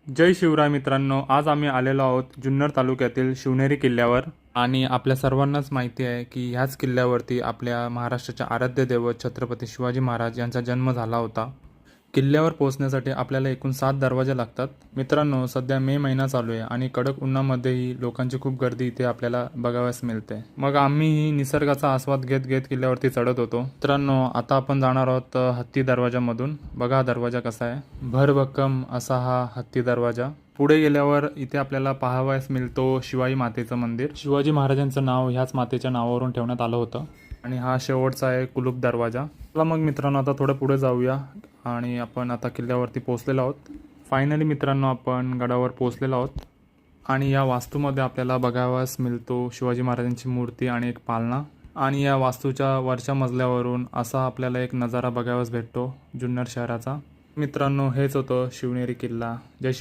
जय शिवराय मित्रांनो, आज आम्ही आलेलो आहोत जुन्नर तालुक्यातील शिवनेरी किल्ल्यावर. आणि आपल्या सर्वांनाच माहिती आहे की ह्याच किल्ल्यावरती आपल्या महाराष्ट्राच्या आराध्य दैवत छत्रपती शिवाजी महाराज यांचा जन्म झाला होता. किल्ल्यावर पोहोचण्यासाठी आपल्याला एकूण 7 दरवाजे लागतात. मित्रांनो, सध्या मे महिना चालू आहे आणि कडक उन्हामध्येही लोकांची खूप गर्दी इथे आपल्याला बघाव्यास मिळते. मग आम्हीही निसर्गाचा आस्वाद घेत घेत किल्ल्यावरती चढत होतो. मित्रांनो, आता आपण जाणार आहोत हत्ती दरवाजामधून. बघा दरवाजा कसा आहे, भरभक्कम असा हा हत्ती दरवाजा. पुढे गेल्यावर इथे आपल्याला पाहावयास मिळतो शिवाई मातेचं मंदिर. शिवाजी महाराजांचं नाव ह्याच मातेच्या नावावरून ठेवण्यात आलं होतं. आणि हा शेवटचा आहे कुलूप दरवाजा. चला मग मित्रांनो, आता थोडं पुढे जाऊया. आणि आपण आता किल्ल्यावरती पोहोचलेलो आहोत. फायनली मित्रांनो, आपण गडावर पोहोचलेलो आहोत. आणि या वास्तूमध्ये आपल्याला बघावयास मिळतो शिवाजी महाराजांची मूर्ती आणि एक पालना. आणि या वास्तूच्या वरच्या मजल्यावरून असा आपल्याला एक नजारा बघावयास भेटतो जुन्नर शहराचा. मित्रांनो, हेच होतं शिवनेरी किल्ला. जय